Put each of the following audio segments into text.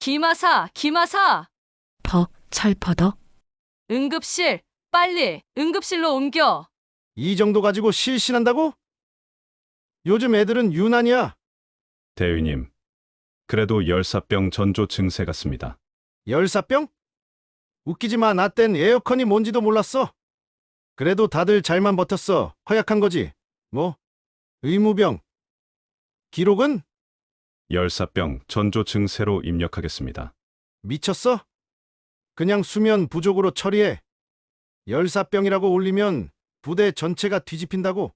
김하사, 김하사! 철퍼덕? 응급실, 빨리 응급실로 옮겨. 이 정도 가지고 실신한다고? 요즘 애들은 유난이야. 대위님, 그래도 열사병 전조 증세 같습니다. 열사병? 웃기지 마. 나 땐 에어컨이 뭔지도 몰랐어. 그래도 다들 잘만 버텼어. 허약한 거지. 뭐? 의무병. 기록은? 열사병 전조 증세로 입력하겠습니다. 미쳤어? 그냥 수면 부족으로 처리해. 열사병이라고 올리면 부대 전체가 뒤집힌다고.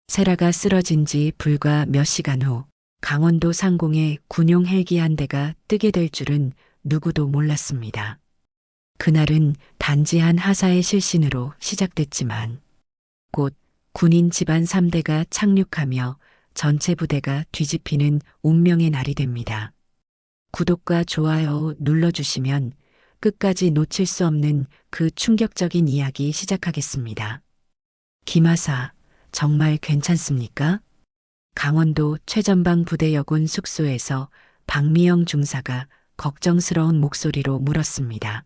세라가 쓰러진 지 불과 몇 시간 후 강원도 상공에 군용 헬기 한 대가 뜨게 될 줄은 누구도 몰랐습니다. 그날은 단지 한 하사의 실신으로 시작됐지만 곧 군인 집안 3대가 착륙하며 전체 부대가 뒤집히는 운명의 날이 됩니다. 구독과 좋아요 눌러주시면 끝까지 놓칠 수 없는 그 충격적인 이야기 시작하겠습니다. 김하사, 정말 괜찮습니까? 강원도 최전방 부대여군 숙소에서 박미영 중사가 걱정스러운 목소리로 물었습니다.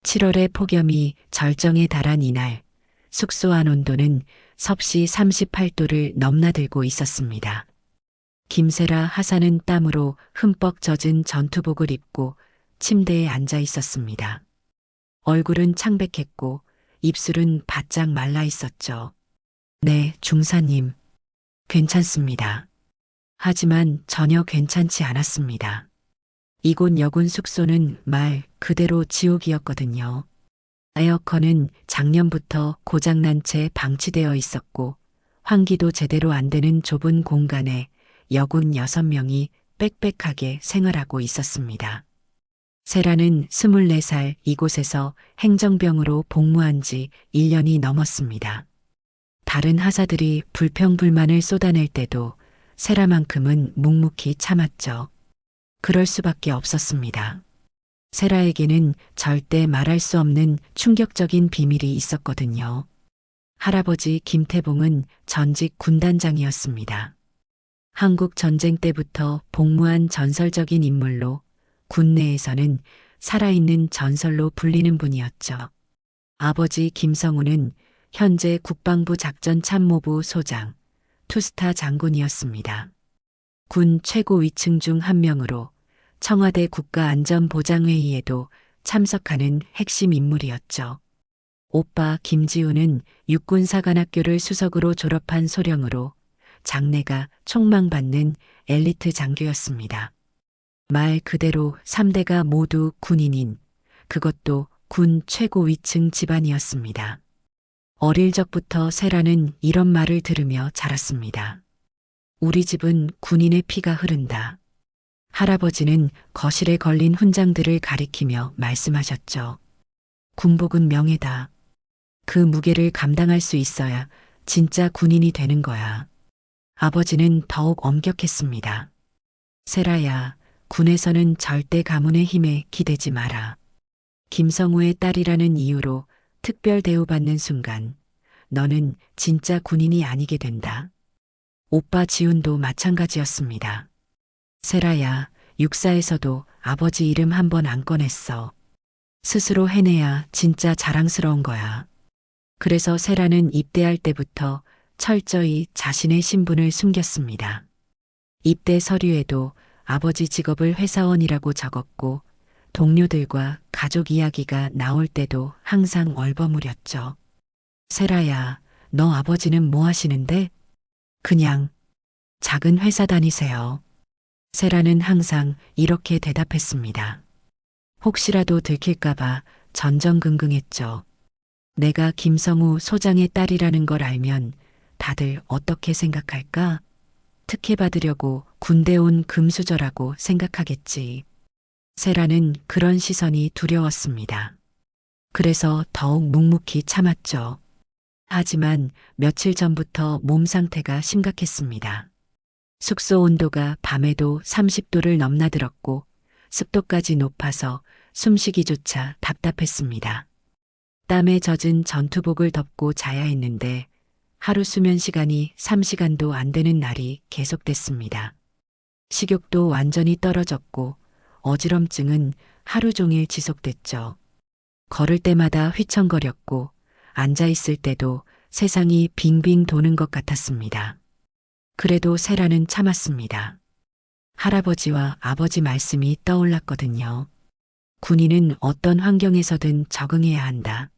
7월의 폭염이 절정에 달한 이날, 숙소 안 온도는 섭씨 38도를 넘나들고 있었습니다. 김세라 하사는 땀으로 흠뻑 젖은 전투복을 입고 침대에 앉아 있었습니다. 얼굴은 창백했고 입술은 바짝 말라 있었죠. 네, 중사님. 괜찮습니다. 하지만 전혀 괜찮지 않았습니다. 이곳 여군 숙소는 말 그대로 지옥이었거든요. 에어컨은 작년부터 고장난 채 방치되어 있었고 환기도 제대로 안 되는 좁은 공간에 여군 6명이 빽빽하게 생활하고 있었습니다. 세라는 24살 이곳에서 행정병으로 복무한 지 1년이 넘었습니다. 다른 하사들이 불평불만을 쏟아낼 때도 세라만큼은 묵묵히 참았죠. 그럴 수밖에 없었습니다. 세라에게는 절대 말할 수 없는 충격적인 비밀이 있었거든요. 할아버지 김태봉은 전직 군단장이었습니다. 한국 전쟁 때부터 복무한 전설적인 인물로 군내에서는 살아있는 전설로 불리는 분이었죠. 아버지 김성우는 현재 국방부 작전참모부 소장, 투스타 장군이었습니다. 군 최고 위층 중 한 명으로 청와대 국가안전보장회의에도 참석하는 핵심 인물이었죠. 오빠 김지우는 육군사관학교를 수석으로 졸업한 소령으로 장래가 촉망받는 엘리트 장교였습니다. 말 그대로 3대가 모두 군인인 그것도 군 최고 위층 집안이었습니다. 어릴 적부터 세라는 이런 말을 들으며 자랐습니다. 우리 집은 군인의 피가 흐른다. 할아버지는 거실에 걸린 훈장들을 가리키며 말씀하셨죠. 군복은 명예다. 그 무게를 감당할 수 있어야 진짜 군인이 되는 거야. 아버지는 더욱 엄격했습니다. 세라야, 군에서는 절대 가문의 힘에 기대지 마라. 김성우의 딸이라는 이유로 특별 대우받는 순간 너는 진짜 군인이 아니게 된다. 오빠 지훈도 마찬가지였습니다. 세라야, 육사에서도 아버지 이름 한 번 안 꺼냈어. 스스로 해내야 진짜 자랑스러운 거야. 그래서 세라는 입대할 때부터 철저히 자신의 신분을 숨겼습니다. 입대 서류에도 아버지 직업을 회사원이라고 적었고 동료들과 가족 이야기가 나올 때도 항상 얼버무렸죠. 세라야, 너 아버지는 뭐 하시는데? 그냥 작은 회사 다니세요. 세라는 항상 이렇게 대답했습니다. 혹시라도 들킬까봐 전전긍긍했죠. 내가 김성우 소장의 딸이라는 걸 알면 다들 어떻게 생각할까? 특혜받으려고 군대 온 금수저라고 생각하겠지. 세라는 그런 시선이 두려웠습니다. 그래서 더욱 묵묵히 참았죠. 하지만 며칠 전부터 몸 상태가 심각했습니다. 숙소 온도가 밤에도 30도를 넘나들었고 습도까지 높아서 숨쉬기조차 답답했습니다. 땀에 젖은 전투복을 덮고 자야 했는데 하루 수면 시간이 3시간도 안 되는 날이 계속됐습니다. 식욕도 완전히 떨어졌고 어지럼증은 하루 종일 지속됐죠. 걸을 때마다 휘청거렸고 앉아 있을 때도 세상이 빙빙 도는 것 같았습니다. 그래도 세라는 참았습니다. 할아버지와 아버지 말씀이 떠올랐거든요. 군인은 어떤 환경에서든 적응해야 한다.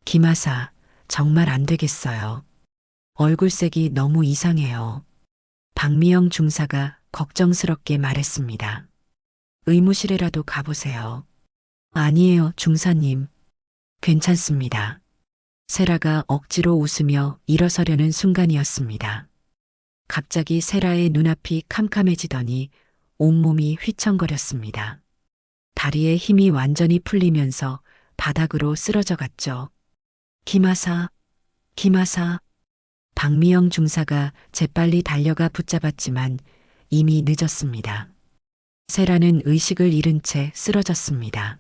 김하사, 정말 안 되겠어요. 얼굴색이 너무 이상해요. 박미영 중사가 걱정스럽게 말했습니다. 의무실에라도 가보세요. 아니에요, 중사님. 괜찮습니다. 세라가 억지로 웃으며 일어서려는 순간이었습니다. 갑자기 세라의 눈앞이 캄캄해지더니 온몸이 휘청거렸습니다. 다리에 힘이 완전히 풀리면서 바닥으로 쓰러져 갔죠. 김하사, 김하사. 박미영 중사가 재빨리 달려가 붙잡았지만 이미 늦었습니다. 세라는 의식을 잃은 채 쓰러졌습니다.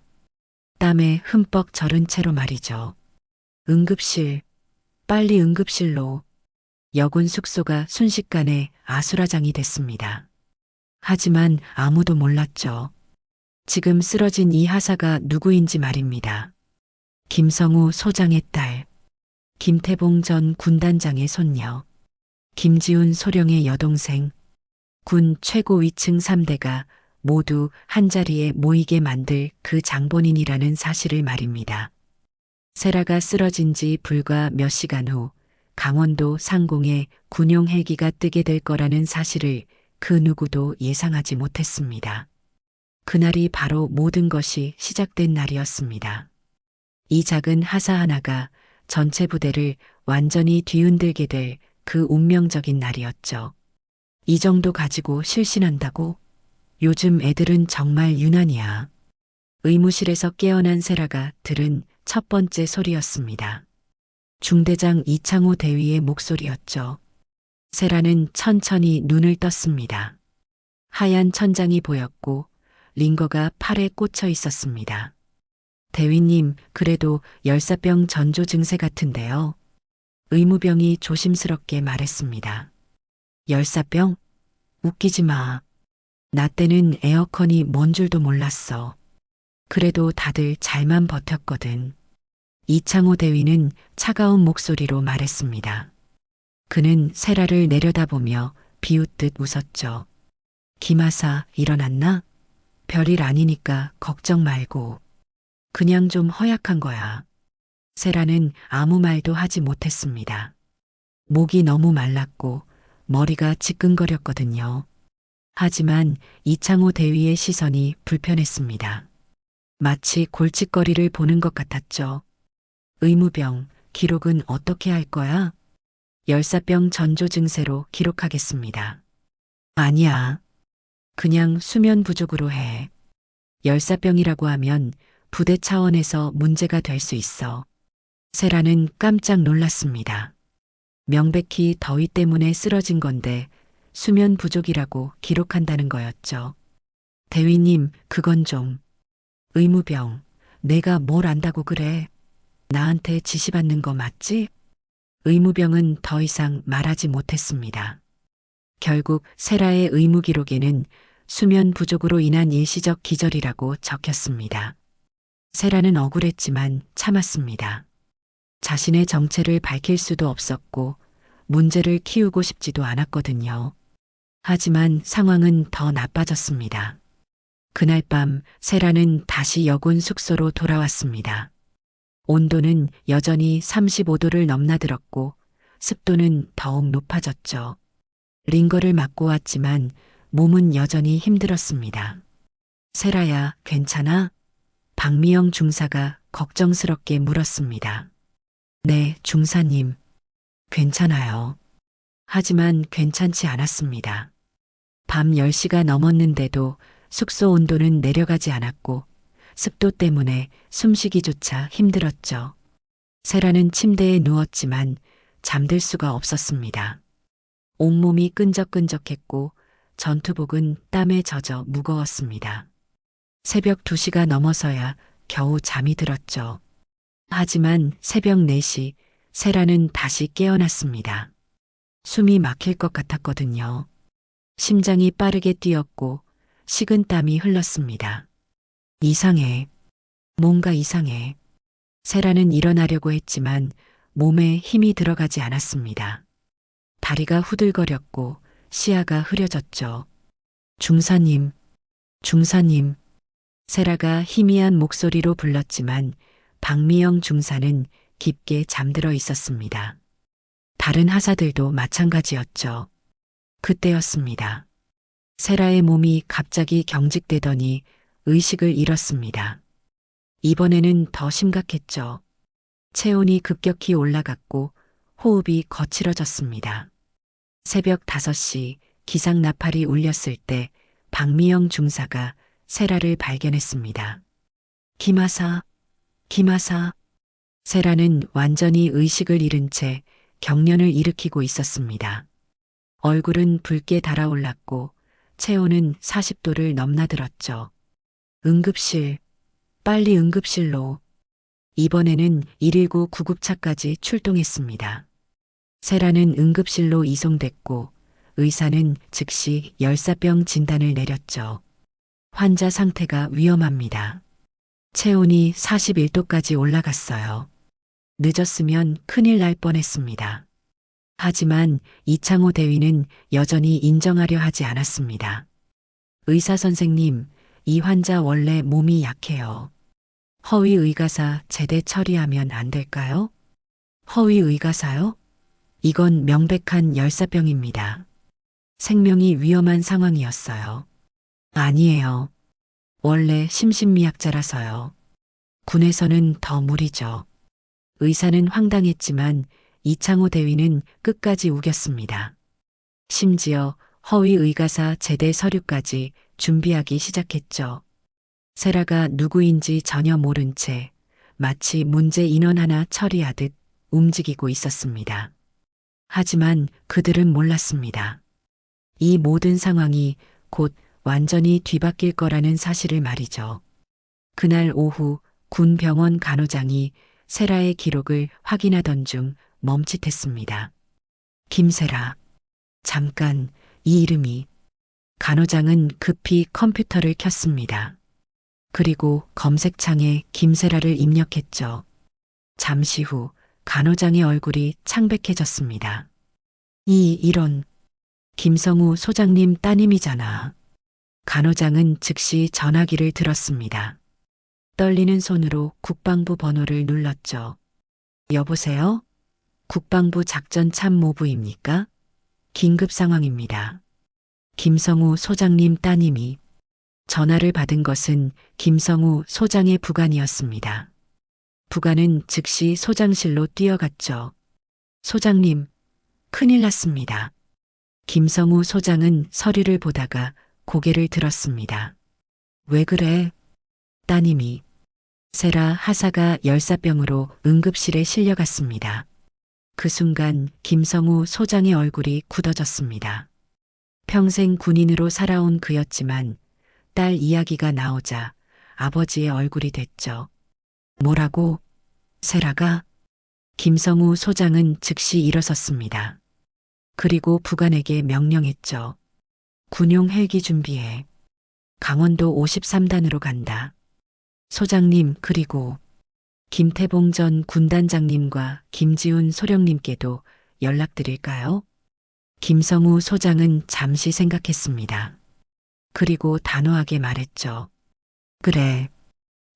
땀에 흠뻑 절은 채로 말이죠. 응급실, 빨리 응급실로. 여군 숙소가 순식간에 아수라장이 됐습니다. 하지만 아무도 몰랐죠. 지금 쓰러진 이 하사가 누구인지 말입니다. 김성우 소장의 딸, 김태봉 전 군단장의 손녀, 김지훈 소령의 여동생, 군 최고 위층 3대가 모두 한자리에 모이게 만들 그 장본인이라는 사실을 말입니다. 세라가 쓰러진 지 불과 몇 시간 후 강원도 상공에 군용 헬기가 뜨게 될 거라는 사실을 그 누구도 예상하지 못했습니다. 그날이 바로 모든 것이 시작된 날이었습니다. 이 작은 하사 하나가 전체 부대를 완전히 뒤흔들게 될 그 운명적인 날이었죠. 이 정도 가지고 실신한다고? 요즘 애들은 정말 유난이야. 의무실에서 깨어난 세라가 들은 첫 번째 소리였습니다. 중대장 이창호 대위의 목소리였죠. 세라는 천천히 눈을 떴습니다. 하얀 천장이 보였고 링거가 팔에 꽂혀 있었습니다. 대위님, 그래도 열사병 전조 증세 같은데요. 의무병이 조심스럽게 말했습니다. 열사병? 웃기지 마. 나 때는 에어컨이 뭔 줄도 몰랐어. 그래도 다들 잘만 버텼거든. 이창호 대위는 차가운 목소리로 말했습니다. 그는 세라를 내려다보며 비웃듯 웃었죠. 김하사, 일어났나? 별일 아니니까 걱정 말고. 그냥 좀 허약한 거야. 세라는 아무 말도 하지 못했습니다. 목이 너무 말랐고 머리가 지끈거렸거든요. 하지만 이창호 대위의 시선이 불편했습니다. 마치 골칫거리를 보는 것 같았죠. 의무병, 기록은 어떻게 할 거야? 열사병 전조 증세로 기록하겠습니다. 아니야. 그냥 수면 부족으로 해. 열사병이라고 하면 부대 차원에서 문제가 될 수 있어. 세라는 깜짝 놀랐습니다. 명백히 더위 때문에 쓰러진 건데 수면 부족이라고 기록한다는 거였죠. 대위님, 그건 좀. 의무병, 내가 뭘 안다고 그래? 나한테 지시받는 거 맞지? 의무병은 더 이상 말하지 못했습니다. 결국 세라의 의무 기록에는 수면 부족으로 인한 일시적 기절이라고 적혔습니다. 세라는 억울했지만 참았습니다. 자신의 정체를 밝힐 수도 없었고 문제를 키우고 싶지도 않았거든요. 하지만 상황은 더 나빠졌습니다. 그날 밤 세라는 다시 여군 숙소로 돌아왔습니다. 온도는 여전히 35도를 넘나들었고 습도는 더욱 높아졌죠. 링거를 맞고 왔지만 몸은 여전히 힘들었습니다. 세라야, 괜찮아? 박미영 중사가 걱정스럽게 물었습니다. 네, 중사님. 괜찮아요. 하지만 괜찮지 않았습니다. 밤 10시가 넘었는데도 숙소 온도는 내려가지 않았고 습도 때문에 숨쉬기조차 힘들었죠. 세라는 침대에 누웠지만 잠들 수가 없었습니다. 온몸이 끈적끈적했고 전투복은 땀에 젖어 무거웠습니다. 새벽 2시가 넘어서야 겨우 잠이 들었죠. 하지만 새벽 4시 세라는 다시 깨어났습니다. 숨이 막힐 것 같았거든요. 심장이 빠르게 뛰었고 식은땀이 흘렀습니다. 이상해. 뭔가 이상해. 세라는 일어나려고 했지만 몸에 힘이 들어가지 않았습니다. 다리가 후들거렸고 시야가 흐려졌죠. 중사님, 중사님. 세라가 희미한 목소리로 불렀지만 박미영 중사는 깊게 잠들어 있었습니다. 다른 하사들도 마찬가지였죠. 그때였습니다. 세라의 몸이 갑자기 경직되더니 의식을 잃었습니다. 이번에는 더 심각했죠. 체온이 급격히 올라갔고 호흡이 거칠어졌습니다. 새벽 5시 기상 나팔이 울렸을 때 박미영 중사가 세라를 발견했습니다. 김하사, 김하사. 세라는 완전히 의식을 잃은 채 경련을 일으키고 있었습니다. 얼굴은 붉게 달아올랐고 체온은 40도를 넘나들었죠. 응급실, 빨리 응급실로. 이번에는 119 구급차까지 출동했습니다. 세라는 응급실로 이송됐고 의사는 즉시 열사병 진단을 내렸죠. 환자 상태가 위험합니다. 체온이 41도까지 올라갔어요. 늦었으면 큰일 날 뻔했습니다. 하지만 이창호 대위는 여전히 인정하려 하지 않았습니다. 의사 선생님, 이 환자 원래 몸이 약해요. 허위 의가사 제대 처리하면 안 될까요? 허위 의가사요? 이건 명백한 열사병입니다. 생명이 위험한 상황이었어요. 아니에요. 원래 심신미약자라서요. 군에서는 더 무리죠. 의사는 황당했지만 이창호 대위는 끝까지 우겼습니다. 심지어 허위 의가사 제대 서류까지 준비하기 시작했죠. 세라가 누구인지 전혀 모른 채 마치 문제 인원 하나 처리하듯 움직이고 있었습니다. 하지만 그들은 몰랐습니다. 이 모든 상황이 곧 완전히 뒤바뀔 거라는 사실을 말이죠. 그날 오후 군 병원 간호장이 세라의 기록을 확인하던 중 멈칫했습니다. 김세라. 잠깐, 이 이름이. 간호장은 급히 컴퓨터를 켰습니다. 그리고 검색창에 김세라를 입력했죠. 잠시 후 간호장의 얼굴이 창백해졌습니다. 이런. 김성우 소장님 따님이잖아. 간호장은 즉시 전화기를 들었습니다. 떨리는 손으로 국방부 번호를 눌렀죠. 여보세요? 국방부 작전참모부입니까? 긴급 상황입니다. 김성우 소장님 따님이. 전화를 받은 것은 김성우 소장의 부관이었습니다. 부관은 즉시 소장실로 뛰어갔죠. 소장님, 큰일 났습니다. 김성우 소장은 서류를 보다가 고개를 들었습니다. 왜 그래? 따님이. 세라 하사가 열사병으로 응급실에 실려갔습니다. 그 순간 김성우 소장의 얼굴이 굳어졌습니다. 평생 군인으로 살아온 그였지만 딸 이야기가 나오자 아버지의 얼굴이 됐죠. 뭐라고? 세라가? 김성우 소장은 즉시 일어섰습니다. 그리고 부관에게 명령했죠. 군용 헬기 준비해. 강원도 53단으로 간다. 소장님 그리고 김태봉 전 군단장님과 김지훈 소령님께도 연락드릴까요? 김성우 소장은 잠시 생각했습니다. 그리고 단호하게 말했죠. 그래.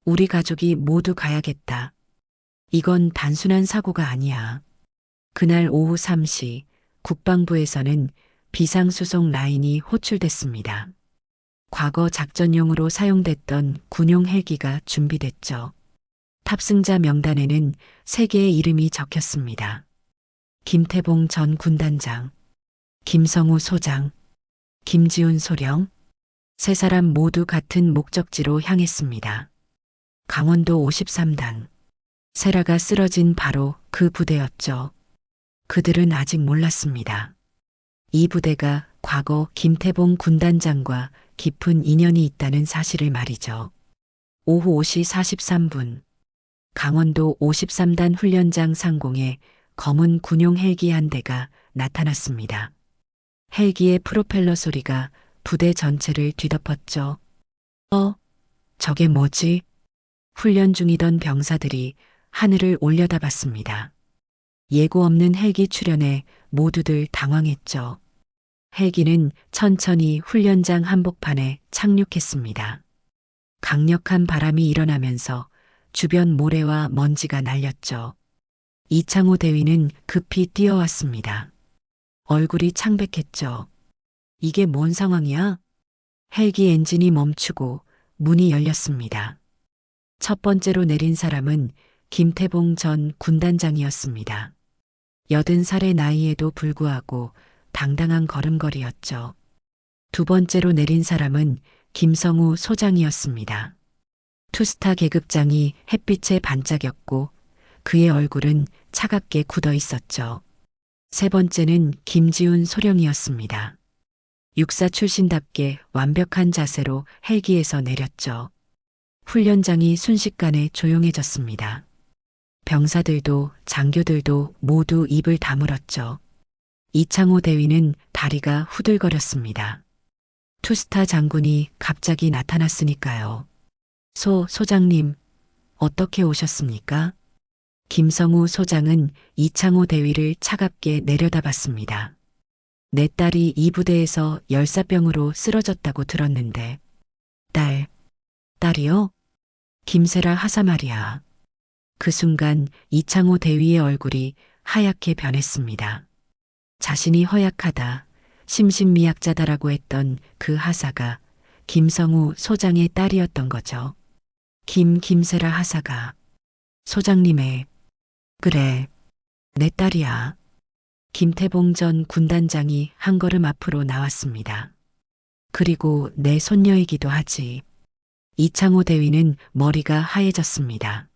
우리 가족이 모두 가야겠다. 이건 단순한 사고가 아니야. 그날 오후 3시 국방부에서는 비상수송 라인이 호출됐습니다. 과거 작전용으로 사용됐던 군용 헬기가 준비됐죠. 탑승자 명단에는 3개의 이름이 적혔습니다. 김태봉 전 군단장, 김성우 소장, 김지훈 소령, 3사람 모두 같은 목적지로 향했습니다. 강원도 53단. 세라가 쓰러진 바로 그 부대였죠. 그들은 아직 몰랐습니다. 이 부대가 과거 김태봉 군단장과 깊은 인연이 있다는 사실을 말이죠. 오후 5시 43분. 강원도 53단 훈련장 상공에 검은 군용 헬기 한 대가 나타났습니다. 헬기의 프로펠러 소리가 부대 전체를 뒤덮었죠. 저게 뭐지? 훈련 중이던 병사들이 하늘을 올려다봤습니다. 예고 없는 헬기 출현에 모두들 당황했죠. 헬기는 천천히 훈련장 한복판에 착륙했습니다. 강력한 바람이 일어나면서 주변 모래와 먼지가 날렸죠. 이창호 대위는 급히 뛰어왔습니다. 얼굴이 창백했죠. 이게 뭔 상황이야? 헬기 엔진이 멈추고 문이 열렸습니다. 첫 번째로 내린 사람은 김태봉 전 군단장이었습니다. 80살의 나이에도 불구하고 당당한 걸음걸이였죠. 두 번째로 내린 사람은 김성우 소장이었습니다. 투스타 계급장이 햇빛에 반짝였고 그의 얼굴은 차갑게 굳어 있었죠. 세 번째는 김지훈 소령이었습니다. 육사 출신답게 완벽한 자세로 헬기에서 내렸죠. 훈련장이 순식간에 조용해졌습니다. 병사들도 장교들도 모두 입을 다물었죠. 이창호 대위는 다리가 후들거렸습니다. 투스타 장군이 갑자기 나타났으니까요. 소장님, 어떻게 오셨습니까? 김성우 소장은 이창호 대위를 차갑게 내려다봤습니다. 내 딸이 이 부대에서 열사병으로 쓰러졌다고 들었는데. 딸이요? 김세라 하사 말이야. 그 순간 이창호 대위의 얼굴이 하얗게 변했습니다. 자신이 허약하다, 심신미약자다라고 했던 그 하사가 김성우 소장의 딸이었던 거죠. 김세라 하사가 소장님의 그래, 내 딸이야. 김태봉 전 군단장이 한 걸음 앞으로 나왔습니다. 그리고 내 손녀이기도 하지. 이창호 대위는 머리가 하얘졌습니다.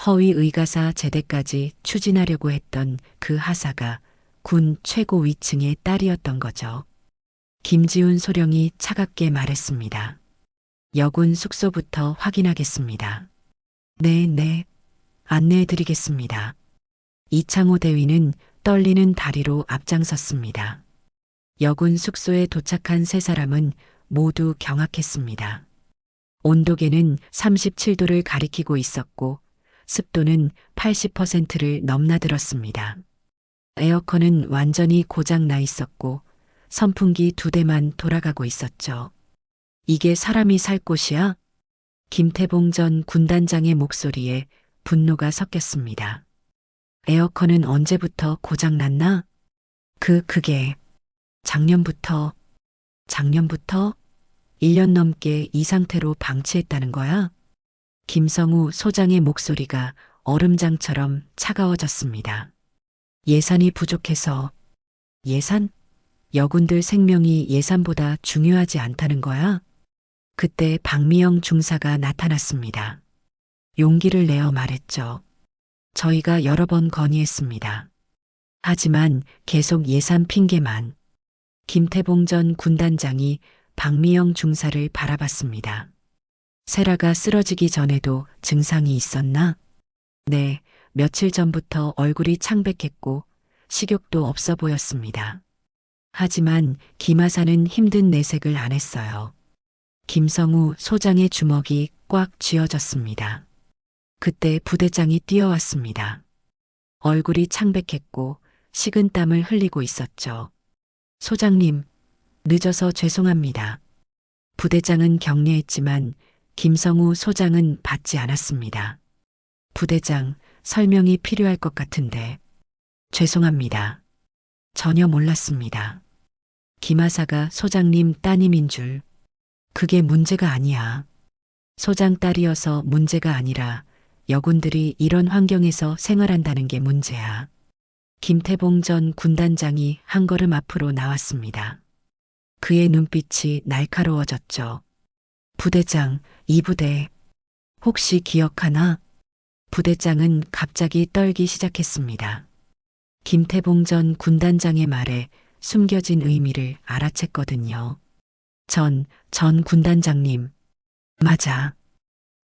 허위 의가사 제대까지 추진하려고 했던 그 하사가 군 최고 위층의 딸이었던 거죠. 김지훈 소령이 차갑게 말했습니다. 여군 숙소부터 확인하겠습니다. 네, 안내해드리겠습니다. 이창호 대위는 떨리는 다리로 앞장섰습니다. 여군 숙소에 도착한 세 사람은 모두 경악했습니다. 온도계는 37도를 가리키고 있었고 습도는 80%를 넘나들었습니다. 에어컨은 완전히 고장 나 있었고 선풍기 2대만 돌아가고 있었죠. 이게 사람이 살 곳이야? 김태봉 전 군단장의 목소리에 분노가 섞였습니다. 에어컨은 언제부터 고장 났나? 그게 작년부터 1년 넘게 이 상태로 방치했다는 거야? 김성우 소장의 목소리가 얼음장처럼 차가워졌습니다. 예산이 부족해서. 예산? 여군들 생명이 예산보다 중요하지 않다는 거야? 그때 박미영 중사가 나타났습니다. 용기를 내어 말했죠. 저희가 여러 번 건의했습니다. 하지만 계속 예산 핑계만. 김태봉 전 군단장이 박미영 중사를 바라봤습니다. 세라가 쓰러지기 전에도 증상이 있었나? 네, 며칠 전부터 얼굴이 창백했고 식욕도 없어 보였습니다. 하지만 김하사는 힘든 내색을 안 했어요. 김성우 소장의 주먹이 꽉 쥐어졌습니다. 그때 부대장이 뛰어왔습니다. 얼굴이 창백했고 식은 땀을 흘리고 있었죠. 소장님, 늦어서 죄송합니다. 부대장은 격려했지만 김성우 소장은 받지 않았습니다. 부대장, 설명이 필요할 것 같은데. 죄송합니다. 전혀 몰랐습니다. 김하사가 소장님 따님인 줄. 그게 문제가 아니야. 소장 딸이어서 문제가 아니라 여군들이 이런 환경에서 생활한다는 게 문제야. 김태봉 전 군단장이 한 걸음 앞으로 나왔습니다. 그의 눈빛이 날카로워졌죠. 부대장, 이 부대 혹시 기억하나? 부대장은 갑자기 떨기 시작했습니다. 김태봉 전 군단장의 말에 숨겨진 의미를 알아챘거든요. 전 군단장님. 맞아.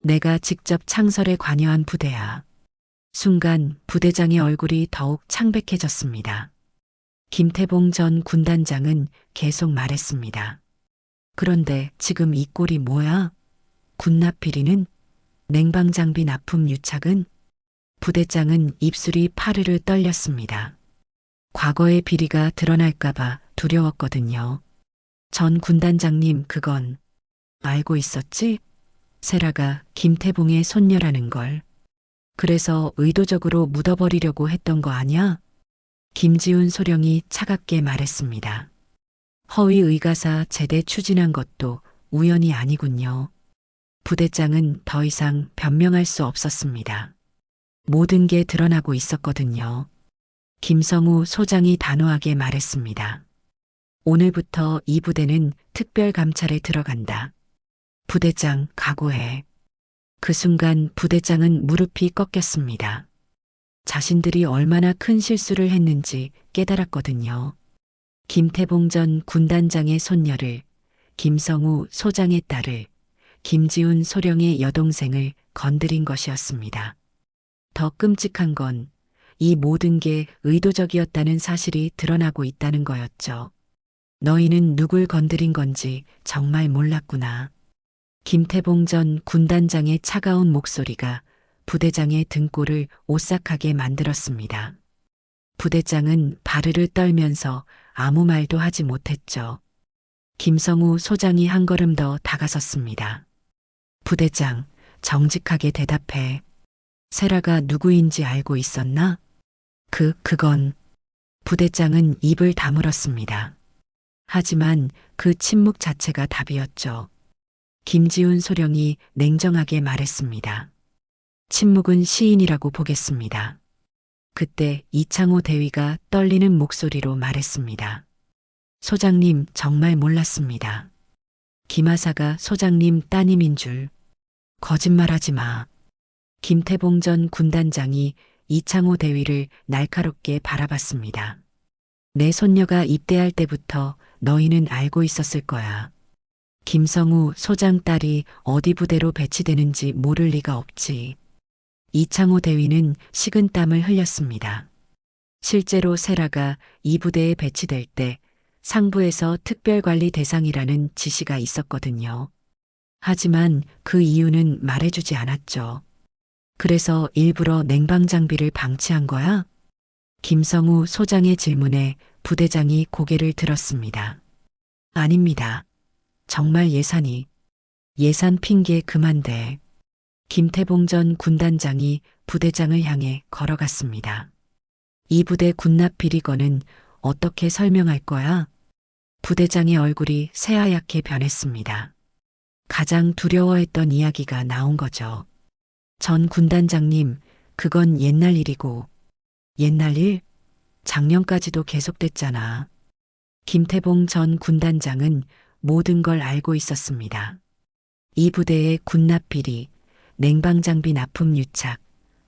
내가 직접 창설에 관여한 부대야. 순간 부대장의 얼굴이 더욱 창백해졌습니다. 김태봉 전 군단장은 계속 말했습니다. 그런데 지금 이 꼴이 뭐야? 군납비리는? 냉방장비 납품 유착은? 부대장은 입술이 파르르 떨렸습니다. 과거의 비리가 드러날까봐 두려웠거든요. 전 군단장님, 그건 알고 있었지? 세라가 김태봉의 손녀라는 걸. 그래서 의도적으로 묻어버리려고 했던 거 아니야? 김지훈 소령이 차갑게 말했습니다. 허위 의가사 제대 추진한 것도 우연이 아니군요. 부대장은 더 이상 변명할 수 없었습니다. 모든 게 드러나고 있었거든요. 김성우 소장이 단호하게 말했습니다. 오늘부터 이 부대는 특별감찰에 들어간다. 부대장, 각오해. 그 순간 부대장은 무릎이 꺾였습니다. 자신들이 얼마나 큰 실수를 했는지 깨달았거든요. 김태봉 전 군단장의 손녀를, 김성우 소장의 딸을, 김지훈 소령의 여동생을 건드린 것이었습니다. 더 끔찍한 건 이 모든 게 의도적이었다는 사실이 드러나고 있다는 거였죠. 너희는 누굴 건드린 건지 정말 몰랐구나. 김태봉 전 군단장의 차가운 목소리가 부대장의 등골을 오싹하게 만들었습니다. 부대장은 바르르 떨면서 아무 말도 하지 못했죠. 김성우 소장이 한 걸음 더 다가섰습니다. 부대장, 정직하게 대답해. 세라가 누구인지 알고 있었나? 그건. 부대장은 입을 다물었습니다. 하지만 그 침묵 자체가 답이었죠. 김지훈 소령이 냉정하게 말했습니다. 침묵은 시인이라고 보겠습니다. 그때 이창호 대위가 떨리는 목소리로 말했습니다. 소장님, 정말 몰랐습니다. 김하사가 소장님 따님인 줄. 거짓말하지 마. 김태봉 전 군단장이 이창호 대위를 날카롭게 바라봤습니다. 내 손녀가 입대할 때부터 너희는 알고 있었을 거야. 김성우 소장 딸이 어디 부대로 배치되는지 모를 리가 없지. 이창호 대위는 식은땀을 흘렸습니다. 실제로 세라가 이 부대에 배치될 때 상부에서 특별관리 대상이라는 지시가 있었거든요. 하지만 그 이유는 말해주지 않았죠. 그래서 일부러 냉방장비를 방치한 거야? 김성우 소장의 질문에 부대장이 고개를 들었습니다. 아닙니다. 정말 예산 핑계 그만대. 김태봉 전 군단장이 부대장을 향해 걸어갔습니다. 이 부대 군납 비리건은 어떻게 설명할 거야? 부대장의 얼굴이 새하얗게 변했습니다. 가장 두려워했던 이야기가 나온 거죠. 전 군단장님, 그건 옛날 일이고. 옛날 일? 작년까지도 계속됐잖아. 김태봉 전 군단장은 모든 걸 알고 있었습니다. 이 부대의 군납 비리, 냉방장비 납품 유착,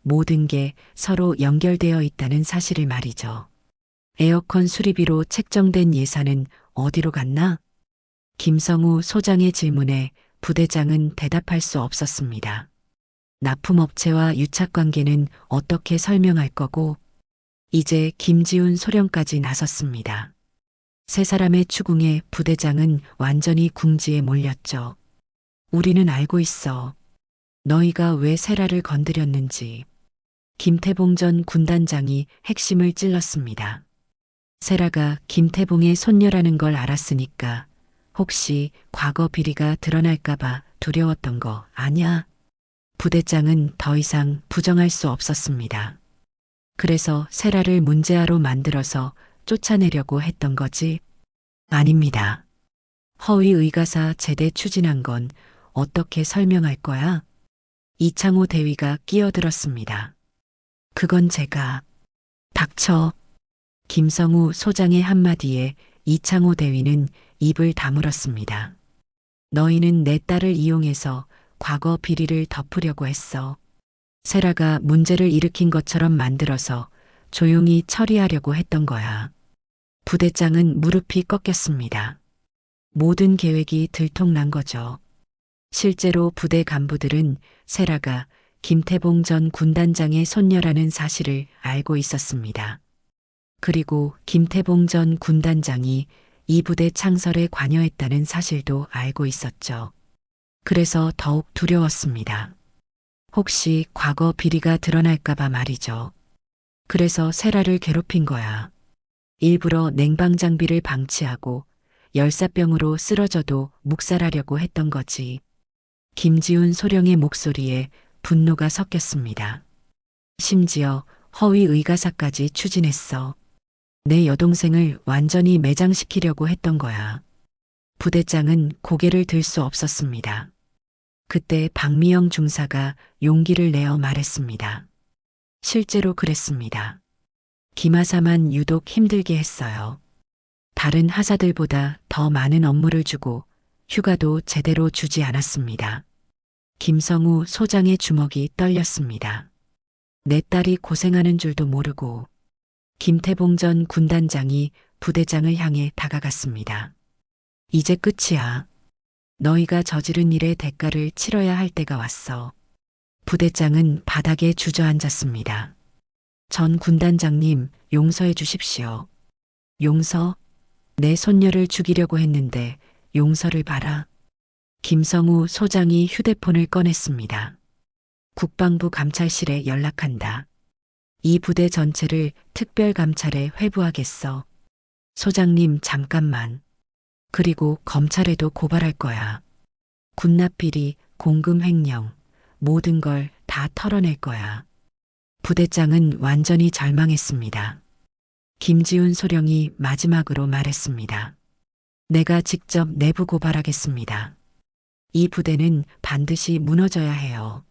모든 게 서로 연결되어 있다는 사실을 말이죠. 에어컨 수리비로 책정된 예산은 어디로 갔나? 김성우 소장의 질문에 부대장은 대답할 수 없었습니다. 납품업체와 유착관계는 어떻게 설명할 거고, 이제 김지훈 소령까지 나섰습니다. 세 사람의 추궁에 부대장은 완전히 궁지에 몰렸죠. 우리는 알고 있어. 너희가 왜 세라를 건드렸는지. 김태봉 전 군단장이 핵심을 찔렀습니다. 세라가 김태봉의 손녀라는 걸 알았으니까 혹시 과거 비리가 드러날까봐 두려웠던 거 아냐? 부대장은 더 이상 부정할 수 없었습니다. 그래서 세라를 문제아로 만들어서 쫓아내려고 했던 거지? 아닙니다. 허위 의가사 제대 추진한 건 어떻게 설명할 거야? 이창호 대위가 끼어들었습니다. 그건 제가. 닥쳐. 김성우 소장의 한마디에 이창호 대위는 입을 다물었습니다. 너희는 내 딸을 이용해서 과거 비리를 덮으려고 했어. 세라가 문제를 일으킨 것처럼 만들어서 조용히 처리하려고 했던 거야. 부대장은 무릎이 꺾였습니다. 모든 계획이 들통난 거죠. 실제로 부대 간부들은 세라가 김태봉 전 군단장의 손녀라는 사실을 알고 있었습니다. 그리고 김태봉 전 군단장이 이 부대 창설에 관여했다는 사실도 알고 있었죠. 그래서 더욱 두려웠습니다. 혹시 과거 비리가 드러날까봐 말이죠. 그래서 세라를 괴롭힌 거야. 일부러 냉방 장비를 방치하고 열사병으로 쓰러져도 묵살하려고 했던 거지. 김지훈 소령의 목소리에 분노가 섞였습니다. 심지어 허위 의가사까지 추진했어. 내 여동생을 완전히 매장시키려고 했던 거야. 부대장은 고개를 들 수 없었습니다. 그때 박미영 중사가 용기를 내어 말했습니다. 실제로 그랬습니다. 김하사만 유독 힘들게 했어요. 다른 하사들보다 더 많은 업무를 주고 휴가도 제대로 주지 않았습니다. 김성우 소장의 주먹이 떨렸습니다. 내 딸이 고생하는 줄도 모르고. 김태봉 전 군단장이 부대장을 향해 다가갔습니다. 이제 끝이야. 너희가 저지른 일의 대가를 치러야 할 때가 왔어. 부대장은 바닥에 주저앉았습니다. 전 군단장님, 용서해 주십시오. 용서? 내 손녀를 죽이려고 했는데 용서를 바라. 김성우 소장이 휴대폰을 꺼냈습니다. 국방부 감찰실에 연락한다. 이 부대 전체를 특별감찰에 회부하겠어. 소장님 잠깐만. 그리고 검찰에도 고발할 거야. 군납비리, 공금 횡령, 모든 걸 다 털어낼 거야. 부대장은 완전히 절망했습니다. 김지훈 소령이 마지막으로 말했습니다. 내가 직접 내부 고발하겠습니다. 이 부대는 반드시 무너져야 해요.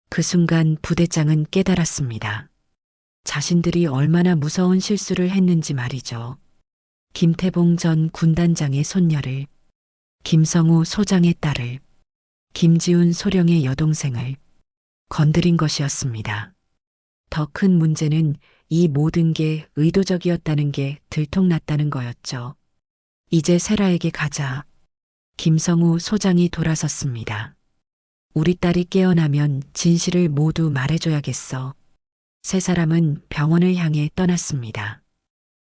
그 순간 부대장은 깨달았습니다. 자신들이 얼마나 무서운 실수를 했는지 말이죠. 김태봉 전 군단장의 손녀를, 김성우 소장의 딸을, 김지훈 소령의 여동생을 건드린 것이었습니다. 더 큰 문제는 이 모든 게 의도적이었다는 게 들통났다는 거였죠. 이제 세라에게 가자. 김성우 소장이 돌아섰습니다. 우리 딸이 깨어나면 진실을 모두 말해줘야겠어. 세 사람은 병원을 향해 떠났습니다.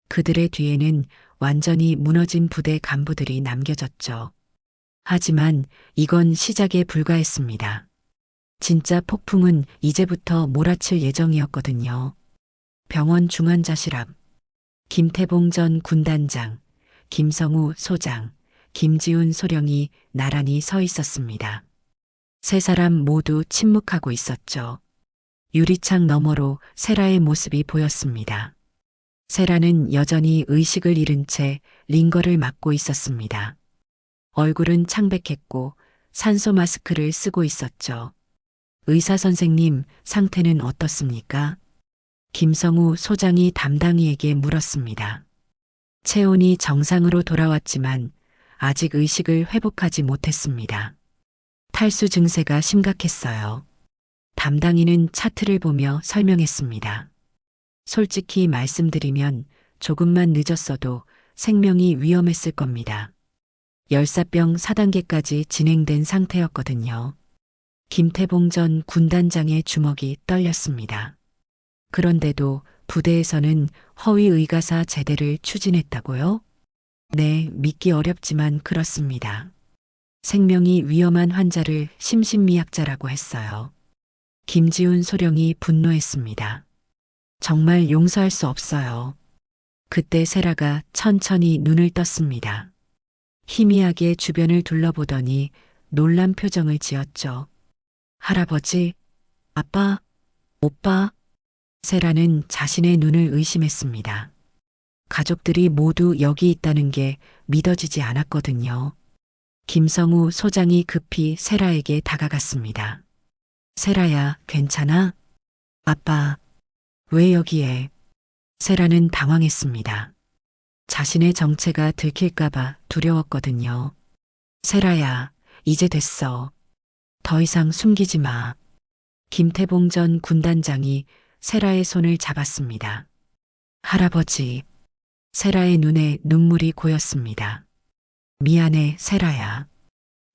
그들의 뒤에는 완전히 무너진 부대 간부들이 남겨졌죠. 하지만 이건 시작에 불과했습니다. 진짜 폭풍은 이제부터 몰아칠 예정이었거든요. 병원 중환자실 앞, 김태봉 전 군단장, 김성우 소장, 김지훈 소령이 나란히 서 있었습니다. 세 사람 모두 침묵하고 있었죠. 유리창 너머로 세라의 모습이 보였습니다. 세라는 여전히 의식을 잃은 채 링거를 맞고 있었습니다. 얼굴은 창백했고 산소 마스크를 쓰고 있었죠. 의사 선생님, 상태는 어떻습니까? 김성우 소장이 담당이에게 물었습니다. 체온이 정상으로 돌아왔지만 아직 의식을 회복하지 못했습니다. 탈수 증세가 심각했어요. 담당인은 차트를 보며 설명했습니다. 솔직히 말씀드리면 조금만 늦었어도 생명이 위험했을 겁니다. 열사병 4단계까지 진행된 상태였거든요. 김태봉 전 군단장의 주먹이 떨렸습니다. 그런데도 부대에서는 허위 의가사 제대를 추진했다고요? 네, 믿기 어렵지만 그렇습니다. 생명이 위험한 환자를 심신미약자라고 했어요. 김지훈 소령이 분노했습니다. 정말 용서할 수 없어요. 그때 세라가 천천히 눈을 떴습니다. 희미하게 주변을 둘러보더니 놀란 표정을 지었죠. 할아버지, 아빠, 오빠. 세라는 자신의 눈을 의심했습니다. 가족들이 모두 여기 있다는 게 믿어지지 않았거든요. 김성우 소장이 급히 세라에게 다가갔습니다. 세라야, 괜찮아? 아빠, 왜 여기에? 세라는 당황했습니다. 자신의 정체가 들킬까봐 두려웠거든요. 세라야, 이제 됐어. 더 이상 숨기지 마. 김태봉 전 군단장이 세라의 손을 잡았습니다. 할아버지, 세라의 눈에 눈물이 고였습니다. 미안해, 세라야.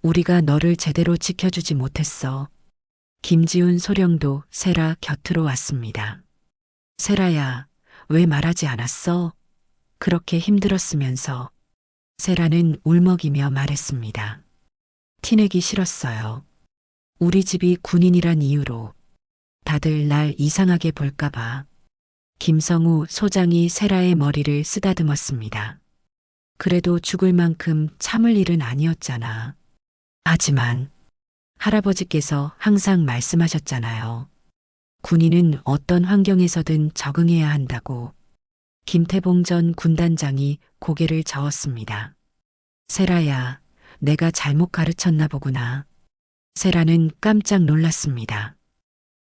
우리가 너를 제대로 지켜주지 못했어. 김지훈 소령도 세라 곁으로 왔습니다. 세라야, 왜 말하지 않았어? 그렇게 힘들었으면서. 세라는 울먹이며 말했습니다. 티내기 싫었어요. 우리 집이 군인이란 이유로 다들 날 이상하게 볼까봐. 김성우 소장이 세라의 머리를 쓰다듬었습니다. 그래도 죽을 만큼 참을 일은 아니었잖아. 하지만 할아버지께서 항상 말씀하셨잖아요. 군인은 어떤 환경에서든 적응해야 한다고. 김태봉 전 군단장이 고개를 저었습니다. 세라야, 내가 잘못 가르쳤나 보구나. 세라는 깜짝 놀랐습니다.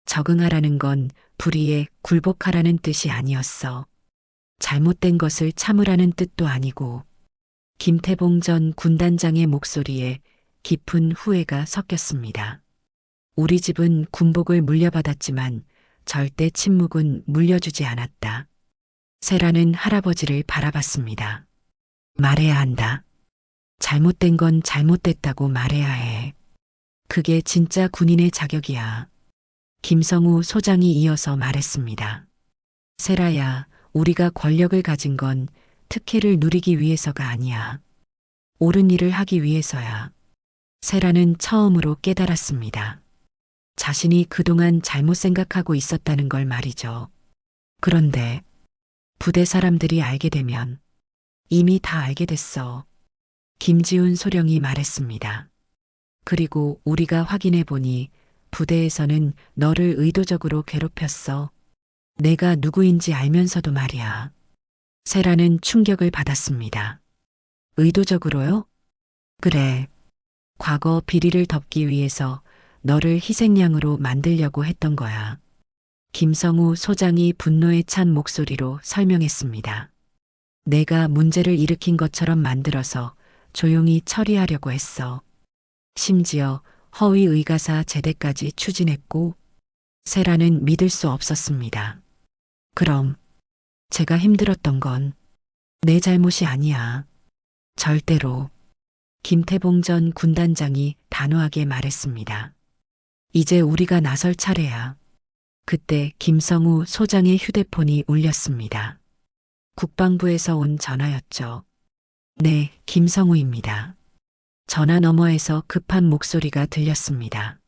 적응하라는 건 불의에 굴복하라는 뜻이 아니었어. 잘못된 것을 참으라는 뜻도 아니고. 김태봉 전 군단장의 목소리에 깊은 후회가 섞였습니다. 우리 집은 군복을 물려받았지만 절대 침묵은 물려주지 않았다. 세라는 할아버지를 바라봤습니다. 말해야 한다. 잘못된 건 잘못됐다고 말해야 해. 그게 진짜 군인의 자격이야. 김성우 소장이 이어서 말했습니다. 세라야, 우리가 권력을 가진 건 특혜를 누리기 위해서가 아니야. 옳은 일을 하기 위해서야. 세라는 처음으로 깨달았습니다. 자신이 그동안 잘못 생각하고 있었다는 걸 말이죠. 그런데 부대 사람들이 알게 되면 이미 다 알게 됐어. 김지훈 소령이 말했습니다. 그리고 우리가 확인해 보니 부대에서는 너를 의도적으로 괴롭혔어. 내가 누구인지 알면서도 말이야. 세라는 충격을 받았습니다. 의도적으로요? 그래. 과거 비리를 덮기 위해서 너를 희생양으로 만들려고 했던 거야. 김성우 소장이 분노에 찬 목소리로 설명했습니다. 내가 문제를 일으킨 것처럼 만들어서 조용히 처리하려고 했어. 심지어 허위 의가사 제대까지 추진했고. 세라는 믿을 수 없었습니다. 그럼 제가 힘들었던 건 내 잘못이 아니야. 절대로. 김태봉 전 군단장이 단호하게 말했습니다. 이제 우리가 나설 차례야. 그때 김성우 소장의 휴대폰이 울렸습니다. 국방부에서 온 전화였죠. 네, 김성우입니다. 전화 너머에서 급한 목소리가 들렸습니다.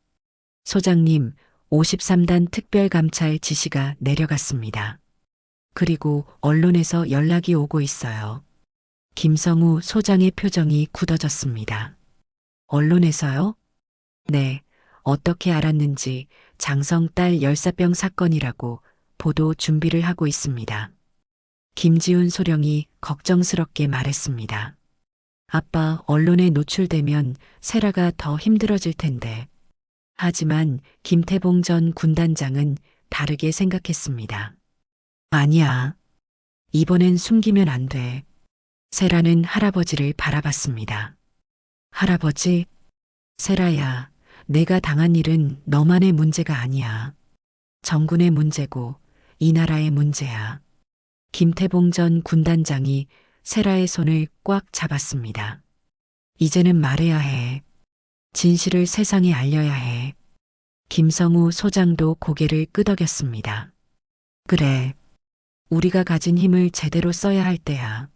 소장님, 53단 특별감찰 지시가 내려갔습니다. 그리고 언론에서 연락이 오고 있어요. 김성우 소장의 표정이 굳어졌습니다. 언론에서요? 네, 어떻게 알았는지 장성 딸 열사병 사건이라고 보도 준비를 하고 있습니다. 김지훈 소령이 걱정스럽게 말했습니다. 아빠, 언론에 노출되면 세라가 더 힘들어질 텐데. 하지만 김태봉 전 군단장은 다르게 생각했습니다. 아니야. 이번엔 숨기면 안 돼. 세라는 할아버지를 바라봤습니다. 할아버지, 세라야, 내가 당한 일은 너만의 문제가 아니야. 정군의 문제고 이 나라의 문제야. 김태봉 전 군단장이 세라의 손을 꽉 잡았습니다. 이제는 말해야 해. 진실을 세상에 알려야 해. 김성우 소장도 고개를 끄덕였습니다. 그래. 우리가 가진 힘을 제대로 써야 할 때야.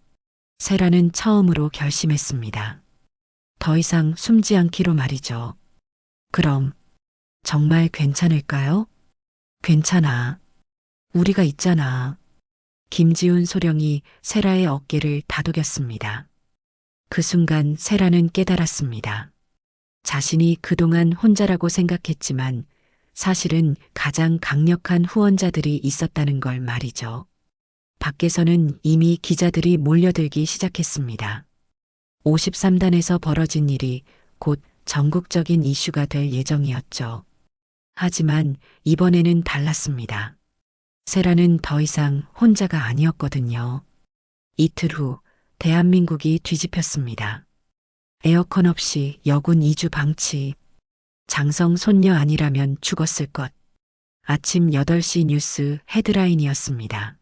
세라는 처음으로 결심했습니다. 더 이상 숨지 않기로 말이죠. 그럼 정말 괜찮을까요? 괜찮아. 우리가 있잖아. 김지훈 소령이 세라의 어깨를 다독였습니다. 그 순간 세라는 깨달았습니다. 자신이 그동안 혼자라고 생각했지만 사실은 가장 강력한 후원자들이 있었다는 걸 말이죠. 밖에서는 이미 기자들이 몰려들기 시작했습니다. 53단에서 벌어진 일이 곧 전국적인 이슈가 될 예정이었죠. 하지만 이번에는 달랐습니다. 세라는 더 이상 혼자가 아니었거든요. 이틀 후 대한민국이 뒤집혔습니다. 에어컨 없이 여군 2주 방치. 장성 손녀 아니라면 죽었을 것. 아침 8시 뉴스 헤드라인이었습니다.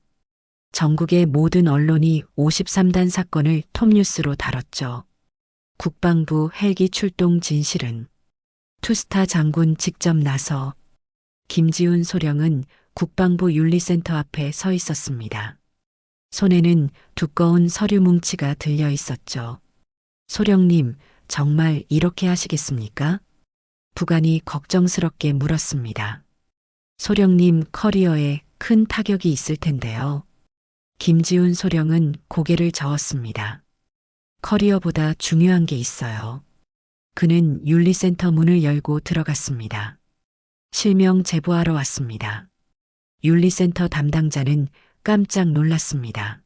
전국의 모든 언론이 53단 사건을 톱뉴스로 다뤘죠. 국방부 헬기 출동 진실은 투스타 장군 직접 나서. 김지훈 소령은 국방부 윤리센터 앞에 서 있었습니다. 손에는 두꺼운 서류 뭉치가 들려 있었죠. 소령님, 정말 이렇게 하시겠습니까? 부관이 걱정스럽게 물었습니다. 소령님 커리어에 큰 타격이 있을 텐데요. 김지훈 소령은 고개를 저었습니다. 커리어보다 중요한 게 있어요. 그는 윤리센터 문을 열고 들어갔습니다. 실명 제보하러 왔습니다. 윤리센터 담당자는 깜짝 놀랐습니다.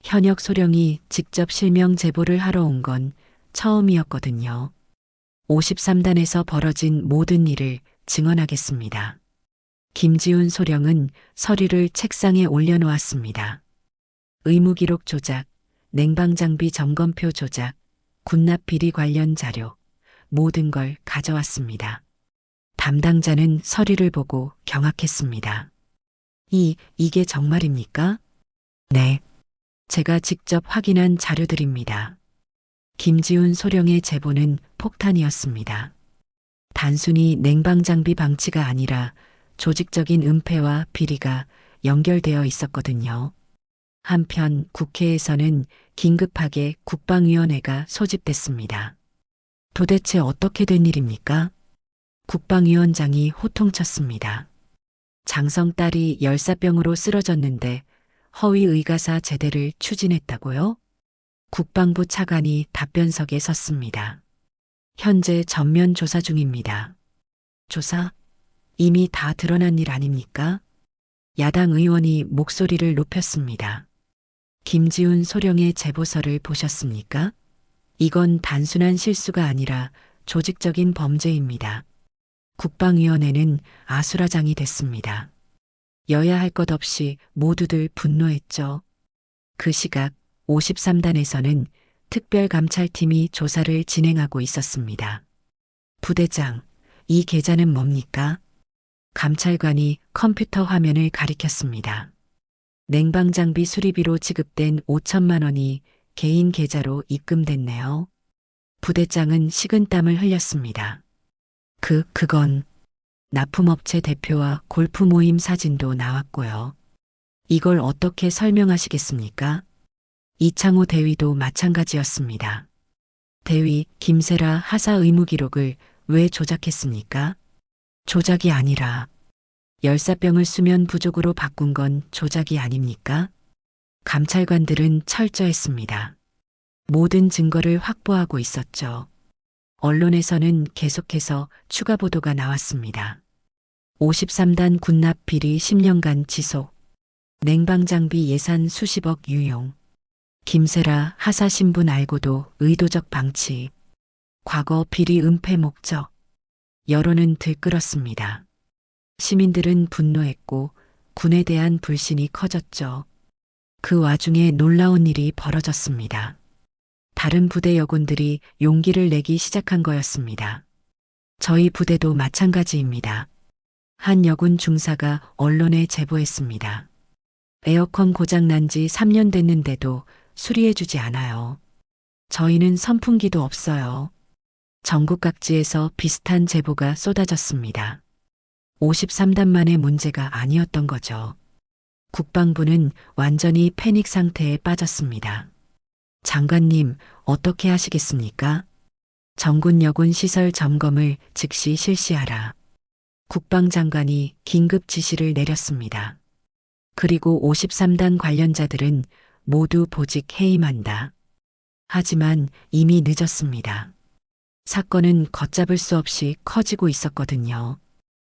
현역 소령이 직접 실명 제보를 하러 온 건 처음이었거든요. 53단에서 벌어진 모든 일을 증언하겠습니다. 김지훈 소령은 서류를 책상에 올려놓았습니다. 의무기록 조작, 냉방장비 점검표 조작, 군납 비리 관련 자료, 모든 걸 가져왔습니다. 담당자는 서류를 보고 경악했습니다. 이게 정말입니까? 네. 제가 직접 확인한 자료들입니다. 김지훈 소령의 제보는 폭탄이었습니다. 단순히 냉방장비 방치가 아니라 조직적인 은폐와 비리가 연결되어 있었거든요. 한편 국회에서는 긴급하게 국방위원회가 소집됐습니다. 도대체 어떻게 된 일입니까? 국방위원장이 호통쳤습니다. 장성 딸이 열사병으로 쓰러졌는데 허위 의가사 제대를 추진했다고요? 국방부 차관이 답변석에 섰습니다. 현재 전면 조사 중입니다. 조사? 이미 다 드러난 일 아닙니까? 야당 의원이 목소리를 높였습니다. 김지훈 소령의 제보서를 보셨습니까? 이건 단순한 실수가 아니라 조직적인 범죄입니다. 국방위원회는 아수라장이 됐습니다. 여야 할 것 없이 모두들 분노했죠. 그 시각 53단에서는 특별감찰팀이 조사를 진행하고 있었습니다. 부대장, 이 계좌는 뭡니까? 감찰관이 컴퓨터 화면을 가리켰습니다. 냉방장비 수리비로 지급된 5천만 원이 개인 계좌로 입금됐네요. 부대장은 식은땀을 흘렸습니다. 그건 납품업체 대표와 골프 모임 사진도 나왔고요. 이걸 어떻게 설명하시겠습니까? 이창호 대위도 마찬가지였습니다. 대위 김세라 하사 의무 기록을 왜 조작했습니까? 조작이 아니라 열사병을 수면 부족으로 바꾼 건 조작이 아닙니까? 감찰관들은 철저했습니다. 모든 증거를 확보하고 있었죠. 언론에서는 계속해서 추가 보도가 나왔습니다. 53단 군납 비리 10년간 지속, 냉방장비 예산 수십억 유용, 김세라 하사 신분 알고도 의도적 방치, 과거 비리 은폐 목적, 여론은 들끓었습니다. 시민들은 분노했고 군에 대한 불신이 커졌죠. 그 와중에 놀라운 일이 벌어졌습니다. 다른 부대 여군들이 용기를 내기 시작한 거였습니다. 저희 부대도 마찬가지입니다. 한 여군 중사가 언론에 제보했습니다. 에어컨 고장 난 지 3년 됐는데도 수리해주지 않아요. 저희는 선풍기도 없어요. 전국 각지에서 비슷한 제보가 쏟아졌습니다. 53단만의 문제가 아니었던 거죠. 국방부는 완전히 패닉 상태에 빠졌습니다. 장관님, 어떻게 하시겠습니까? 전군 여군 시설 점검을 즉시 실시하라. 국방장관이 긴급 지시를 내렸습니다. 그리고 53단 관련자들은 모두 보직 해임한다. 하지만 이미 늦었습니다. 사건은 걷잡을 수 없이 커지고 있었거든요.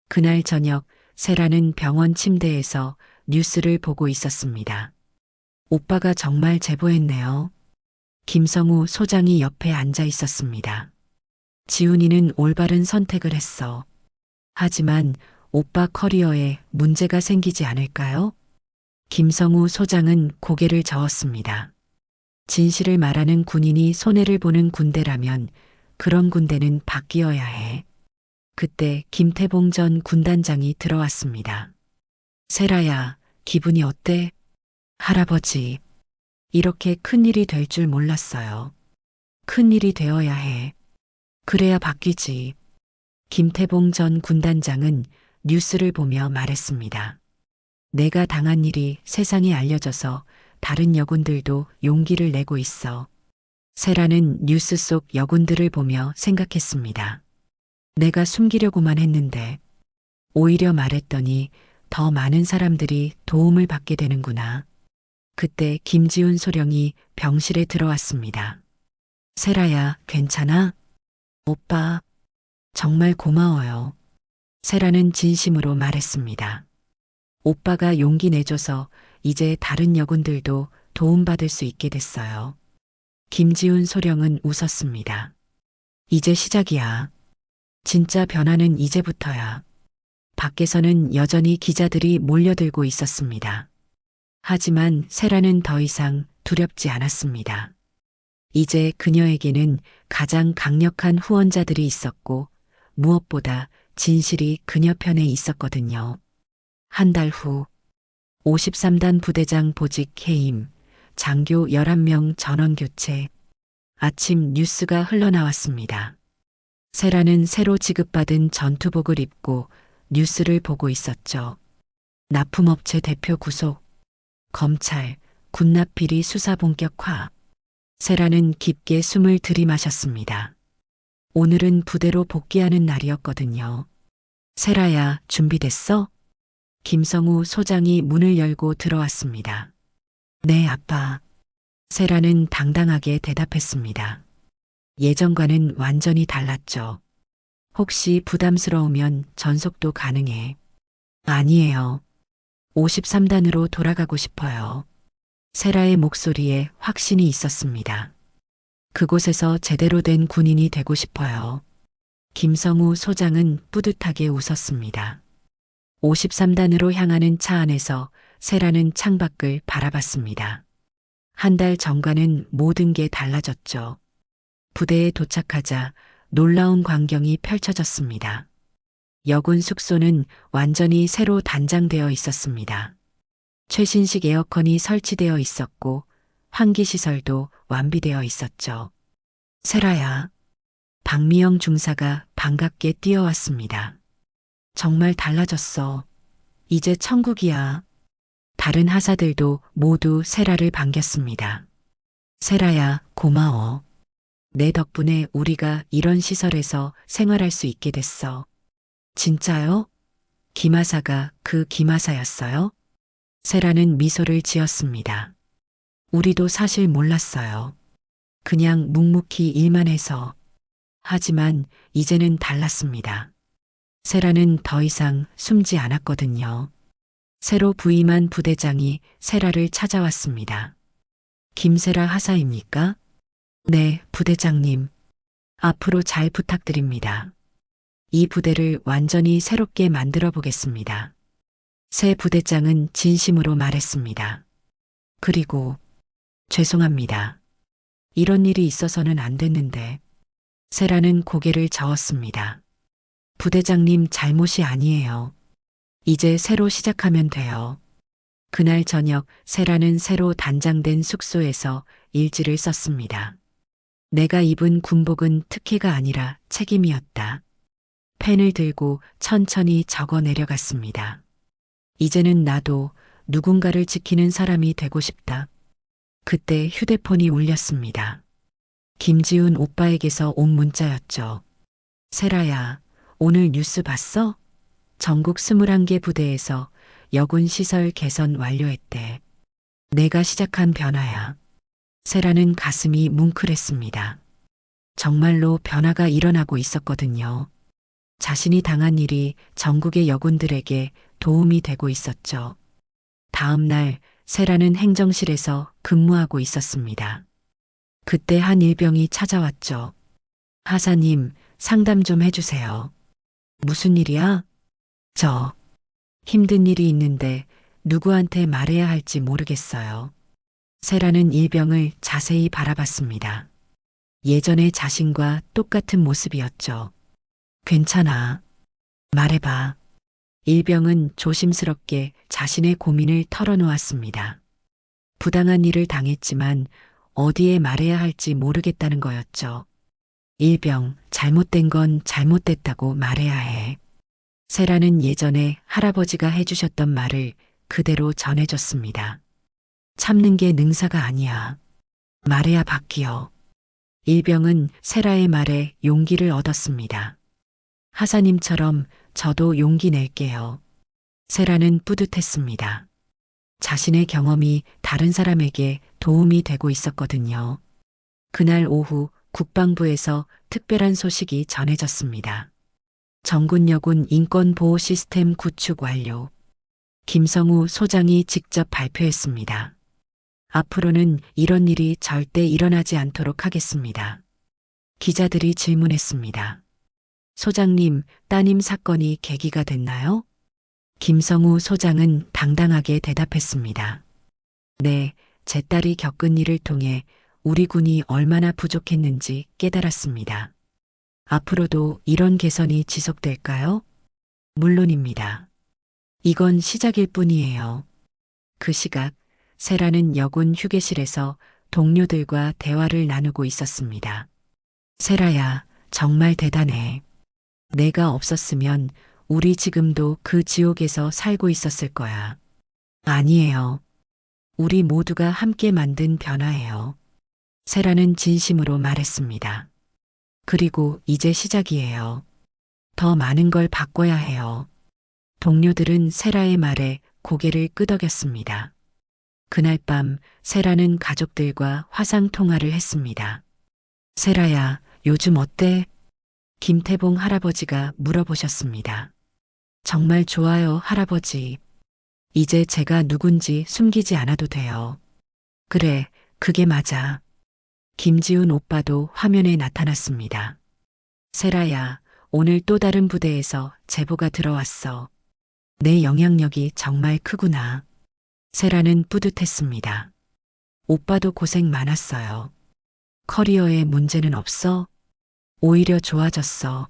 그날 저녁 세라는 병원 침대에서 뉴스를 보고 있었습니다. 오빠가 정말 제보했네요. 김성우 소장이 옆에 앉아 있었습니다. 지훈이는 올바른 선택을 했어. 하지만 오빠 커리어에 문제가 생기지 않을까요? 김성우 소장은 고개를 저었습니다. 진실을 말하는 군인이 손해를 보는 군대라면 그런 군대는 바뀌어야 해. 그때 김태봉 전 군단장이 들어왔습니다. 세라야, 기분이 어때? 할아버지, 이렇게 큰일이 될 줄 몰랐어요. 큰일이 되어야 해. 그래야 바뀌지. 김태봉 전 군단장은 뉴스를 보며 말했습니다. 내가 당한 일이 세상에 알려져서 다른 여군들도 용기를 내고 있어. 세라는 뉴스 속 여군들을 보며 생각했습니다. 내가 숨기려고만 했는데 오히려 말했더니 더 많은 사람들이 도움을 받게 되는구나. 그때 김지훈 소령이 병실에 들어왔습니다. 세라야, 괜찮아? 오빠, 정말 고마워요. 세라는 진심으로 말했습니다. 오빠가 용기 내줘서 이제 다른 여군들도 도움받을 수 있게 됐어요. 김지훈 소령은 웃었습니다. 이제 시작이야. 진짜 변화는 이제부터야. 밖에서는 여전히 기자들이 몰려들고 있었습니다. 하지만 세라는 더 이상 두렵지 않았습니다. 이제 그녀에게는 가장 강력한 후원자들이 있었고 무엇보다 진실이 그녀 편에 있었거든요. 한 달 후 53단 부대장 보직 해임, 장교 11명 전원 교체. 아침 뉴스가 흘러나왔습니다. 세라는 새로 지급받은 전투복을 입고 뉴스를 보고 있었죠. 납품업체 대표 구속, 검찰, 군납 비리 수사 본격화. 세라는 깊게 숨을 들이마셨습니다. 오늘은 부대로 복귀하는 날이었거든요. 세라야, 준비됐어? 김성우 소장이 문을 열고 들어왔습니다. 네, 아빠. 세라는 당당하게 대답했습니다. 예전과는 완전히 달랐죠. 혹시 부담스러우면 전속도 가능해. 아니에요. 53단으로 돌아가고 싶어요. 세라의 목소리에 확신이 있었습니다. 그곳에서 제대로 된 군인이 되고 싶어요. 김성우 소장은 뿌듯하게 웃었습니다. 53단으로 향하는 차 안에서 세라는 창밖을 바라봤습니다. 한 달 전과는 모든 게 달라졌죠. 부대에 도착하자 놀라운 광경이 펼쳐졌습니다. 여군 숙소는 완전히 새로 단장되어 있었습니다. 최신식 에어컨이 설치되어 있었고 환기시설도 완비되어 있었죠. 세라야. 박미영 중사가 반갑게 뛰어왔습니다. 정말 달라졌어. 이제 천국이야. 다른 하사들도 모두 세라를 반겼습니다. 세라야, 고마워. 내 덕분에 우리가 이런 시설에서 생활할 수 있게 됐어. 진짜요? 김하사가 그 김하사였어요? 세라는 미소를 지었습니다. 우리도 사실 몰랐어요. 그냥 묵묵히 일만 해서. 하지만 이제는 달랐습니다. 세라는 더 이상 숨지 않았거든요. 새로 부임한 부대장이 세라를 찾아왔습니다. 김세라 하사입니까? 네, 부대장님. 앞으로 잘 부탁드립니다. 이 부대를 완전히 새롭게 만들어 보겠습니다. 새 부대장은 진심으로 말했습니다. 그리고 죄송합니다. 이런 일이 있어서는 안 됐는데. 세라는 고개를 저었습니다. 부대장님 잘못이 아니에요. 이제 새로 시작하면 돼요. 그날 저녁 세라는 새로 단장된 숙소에서 일지를 썼습니다. 내가 입은 군복은 특혜가 아니라 책임이었다. 펜을 들고 천천히 적어 내려갔습니다. 이제는 나도 누군가를 지키는 사람이 되고 싶다. 그때 휴대폰이 울렸습니다. 김지훈 오빠에게서 온 문자였죠. 세라야, 오늘 뉴스 봤어? 전국 21개 부대에서 여군 시설 개선 완료했대. 내가 시작한 변화야. 세라는 가슴이 뭉클했습니다. 정말로 변화가 일어나고 있었거든요. 자신이 당한 일이 전국의 여군들에게 도움이 되고 있었죠. 다음 날 세라는 행정실에서 근무하고 있었습니다. 그때 한 일병이 찾아왔죠. 하사님, 상담 좀 해주세요. 무슨 일이야? 저 힘든 일이 있는데 누구한테 말해야 할지 모르겠어요. 세라는 일병을 자세히 바라봤습니다. 예전의 자신과 똑같은 모습이었죠. 괜찮아. 말해봐. 일병은 조심스럽게 자신의 고민을 털어놓았습니다. 부당한 일을 당했지만 어디에 말해야 할지 모르겠다는 거였죠. 일병, 잘못된 건 잘못됐다고 말해야 해. 세라는 예전에 할아버지가 해주셨던 말을 그대로 전해줬습니다. 참는 게 능사가 아니야. 말해야 바뀌어. 일병은 세라의 말에 용기를 얻었습니다. 하사님처럼 저도 용기 낼게요. 세라는 뿌듯했습니다. 자신의 경험이 다른 사람에게 도움이 되고 있었거든요. 그날 오후 국방부에서 특별한 소식이 전해졌습니다. 정군여군 인권보호 시스템 구축 완료. 김성우 소장이 직접 발표했습니다. 앞으로는 이런 일이 절대 일어나지 않도록 하겠습니다. 기자들이 질문했습니다. 소장님, 따님 사건이 계기가 됐나요? 김성우 소장은 당당하게 대답했습니다. 네, 제 딸이 겪은 일을 통해 우리 군이 얼마나 부족했는지 깨달았습니다. 앞으로도 이런 개선이 지속될까요? 물론입니다. 이건 시작일 뿐이에요. 그 시각, 세라는 여군 휴게실에서 동료들과 대화를 나누고 있었습니다. 세라야, 정말 대단해. 내가 없었으면 우리 지금도 그 지옥에서 살고 있었을 거야. 아니에요. 우리 모두가 함께 만든 변화예요. 세라는 진심으로 말했습니다. 그리고 이제 시작이에요. 더 많은 걸 바꿔야 해요. 동료들은 세라의 말에 고개를 끄덕였습니다. 그날 밤 세라는 가족들과 화상 통화를 했습니다. 세라야, 요즘 어때? 김태봉 할아버지가 물어보셨습니다. 정말 좋아요, 할아버지. 이제 제가 누군지 숨기지 않아도 돼요. 그래, 그게 맞아. 김지훈 오빠도 화면에 나타났습니다. 세라야, 오늘 또 다른 부대에서 제보가 들어왔어. 내 영향력이 정말 크구나. 세라는 뿌듯했습니다. 오빠도 고생 많았어요. 커리어에 문제는 없어? 오히려 좋아졌어.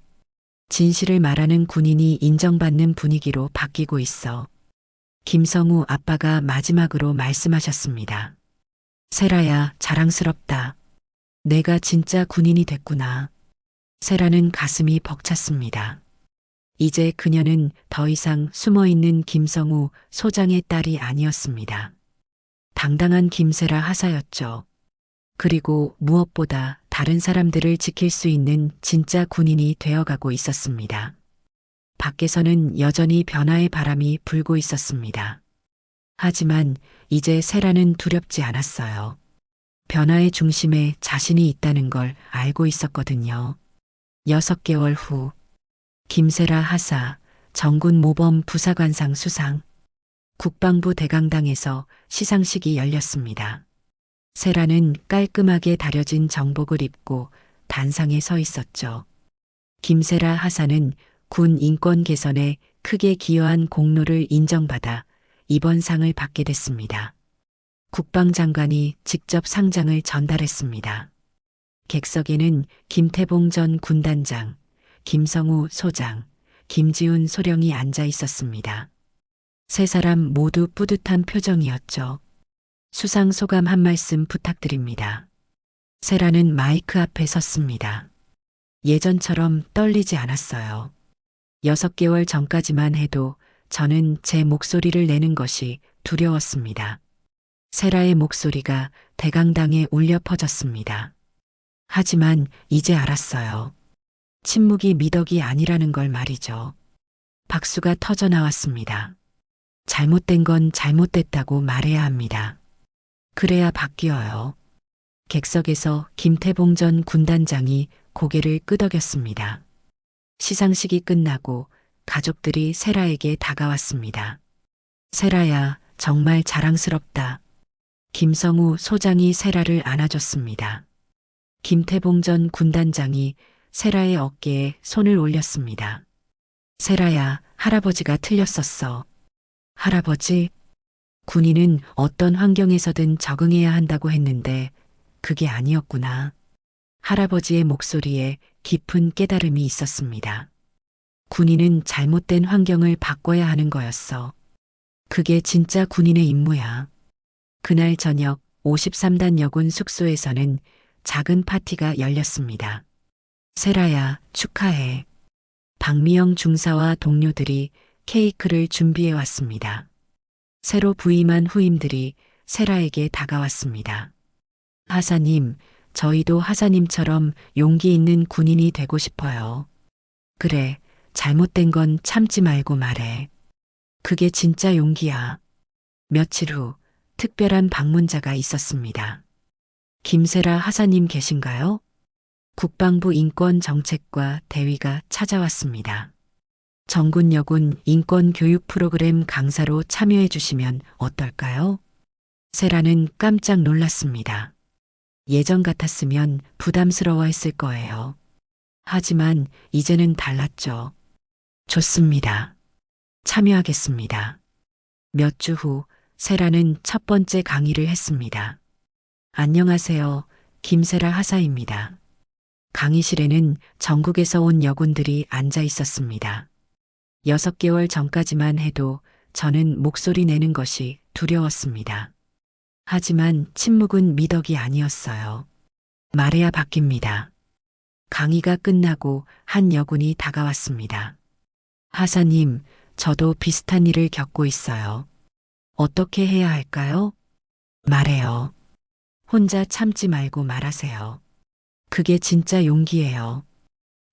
진실을 말하는 군인이 인정받는 분위기로 바뀌고 있어. 김성우 아빠가 마지막으로 말씀하셨습니다. 세라야, 자랑스럽다. 내가 진짜 군인이 됐구나. 세라는 가슴이 벅찼습니다. 이제 그녀는 더 이상 숨어있는 김성우 소장의 딸이 아니었습니다. 당당한 김세라 하사였죠. 그리고 무엇보다 다른 사람들을 지킬 수 있는 진짜 군인이 되어가고 있었습니다. 밖에서는 여전히 변화의 바람이 불고 있었습니다. 하지만 이제 세라는 두렵지 않았어요. 변화의 중심에 자신이 있다는 걸 알고 있었거든요. 6개월 후 김세라 하사 정군 모범 부사관상 수상 국방부 대강당에서 시상식이 열렸습니다. 세라는 깔끔하게 다려진 정복을 입고 단상에 서 있었죠. 김세라 하사는 군 인권 개선에 크게 기여한 공로를 인정받아 이번 상을 받게 됐습니다. 국방장관이 직접 상장을 전달했습니다. 객석에는 김태봉 전 군단장, 김성우 소장, 김지훈 소령이 앉아 있었습니다. 세 사람 모두 뿌듯한 표정이었죠. 수상 소감 한 말씀 부탁드립니다. 세라는 마이크 앞에 섰습니다. 예전처럼 떨리지 않았어요. 6개월 전까지만 해도 저는 제 목소리를 내는 것이 두려웠습니다. 세라의 목소리가 대강당에 울려 퍼졌습니다. 하지만 이제 알았어요. 침묵이 미덕이 아니라는 걸 말이죠. 박수가 터져 나왔습니다. 잘못된 건 잘못됐다고 말해야 합니다. 그래야 바뀌어요. 객석에서 김태봉 전 군단장이 고개를 끄덕였습니다. 시상식이 끝나고 가족들이 세라에게 다가왔습니다. 세라야, 정말 자랑스럽다. 김성우 소장이 세라를 안아줬습니다. 김태봉 전 군단장이 세라의 어깨에 손을 올렸습니다. 세라야, 할아버지가 틀렸었어. 할아버지? 군인은 어떤 환경에서든 적응해야 한다고 했는데 그게 아니었구나. 할아버지의 목소리에 깊은 깨달음이 있었습니다. 군인은 잘못된 환경을 바꿔야 하는 거였어. 그게 진짜 군인의 임무야. 그날 저녁 53단 여군 숙소에서는 작은 파티가 열렸습니다. 세라야, 축하해. 박미영 중사와 동료들이 케이크를 준비해 왔습니다. 새로 부임한 후임들이 세라에게 다가왔습니다. 하사님, 저희도 하사님처럼 용기 있는 군인이 되고 싶어요. 그래, 잘못된 건 참지 말고 말해. 그게 진짜 용기야. 며칠 후 특별한 방문자가 있었습니다. 김세라 하사님 계신가요? 국방부 인권정책과 대위가 찾아왔습니다. 정군여군 인권교육 프로그램 강사로 참여해 주시면 어떨까요? 세라는 깜짝 놀랐습니다. 예전 같았으면 부담스러워 했을 거예요. 하지만 이제는 달랐죠. 좋습니다. 참여하겠습니다. 몇 주 후 세라는 첫 번째 강의를 했습니다. 안녕하세요. 김세라 하사입니다. 강의실에는 전국에서 온 여군들이 앉아 있었습니다. 6개월 전까지만 해도 저는 목소리 내는 것이 두려웠습니다. 하지만 침묵은 미덕이 아니었어요. 말해야 바뀝니다. 강의가 끝나고 한 여군이 다가왔습니다. 하사님, 저도 비슷한 일을 겪고 있어요. 어떻게 해야 할까요? 말해요. 혼자 참지 말고 말하세요. 그게 진짜 용기예요.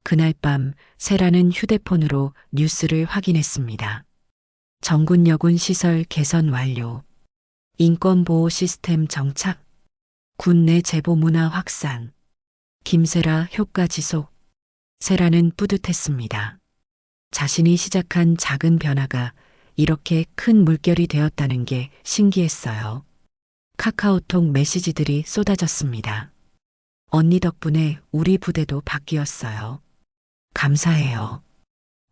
그날 밤 세라는 휴대폰으로 뉴스를 확인했습니다. 정군여군 시설 개선 완료. 인권보호 시스템 정착. 군내 제보 문화 확산. 김세라 효과 지속. 세라는 뿌듯했습니다. 자신이 시작한 작은 변화가 이렇게 큰 물결이 되었다는 게 신기했어요. 카카오톡 메시지들이 쏟아졌습니다. 언니 덕분에 우리 부대도 바뀌었어요. 감사해요.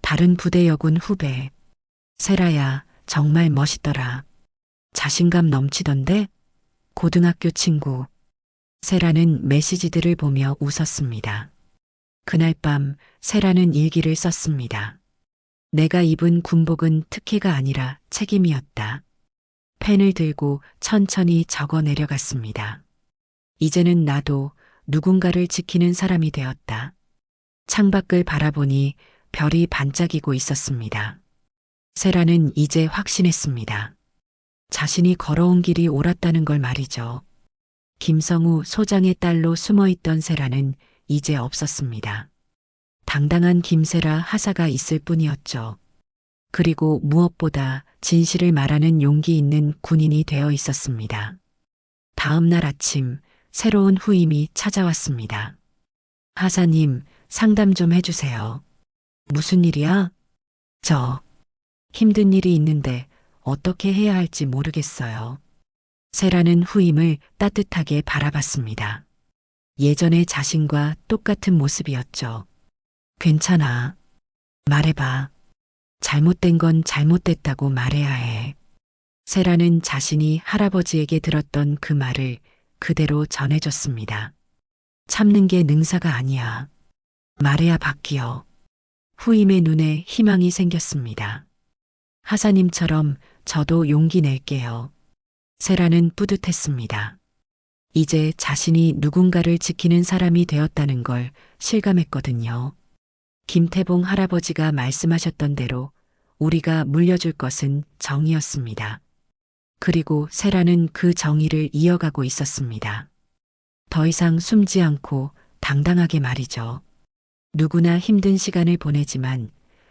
다른 부대 여군 후배. 세라야, 정말 멋있더라. 자신감 넘치던데? 고등학교 친구. 세라는 메시지들을 보며 웃었습니다. 그날 밤 세라는 일기를 썼습니다. 내가 입은 군복은 특혜가 아니라 책임이었다. 펜을 들고 천천히 적어 내려갔습니다. 이제는 나도 누군가를 지키는 사람이 되었다. 창밖을 바라보니 별이 반짝이고 있었습니다. 세라는 이제 확신했습니다. 자신이 걸어온 길이 옳았다는 걸 말이죠. 김성우 소장의 딸로 숨어있던 세라는 이제 없었습니다. 당당한 김세라 하사가 있을 뿐이었죠. 그리고 무엇보다 진실을 말하는 용기 있는 군인이 되어 있었습니다. 다음 날 아침 새로운 후임이 찾아왔습니다. 하사님, 상담 좀 해주세요. 무슨 일이야? 저 힘든 일이 있는데 어떻게 해야 할지 모르겠어요. 세라는 후임을 따뜻하게 바라봤습니다. 예전의 자신과 똑같은 모습이었죠. 괜찮아. 말해봐. 잘못된 건 잘못됐다고 말해야 해. 세라는 자신이 할아버지에게 들었던 그 말을 그대로 전해줬습니다. 참는 게 능사가 아니야. 말해야 바뀌어. 후임의 눈에 희망이 생겼습니다. 하사님처럼 저도 용기 낼게요. 세라는 뿌듯했습니다. 이제 자신이 누군가를 지키는 사람이 되었다는 걸 실감했거든요. 김태봉 할아버지가 말씀하셨던 대로 우리가 물려줄 것은 정의였습니다. 그리고 세라는 그 정의를 이어가고 있었습니다. 더 이상 숨지 않고 당당하게 말이죠. 누구나 힘든 시간을 보내지만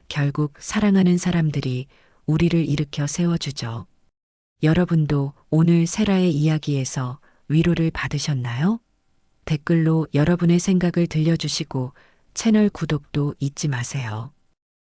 결국 사랑하는 사람들이 우리를 일으켜 세워주죠. 여러분도 오늘 세라의 이야기에서 위로를 받으셨나요? 댓글로 여러분의 생각을 들려주시고 채널 구독도 잊지 마세요.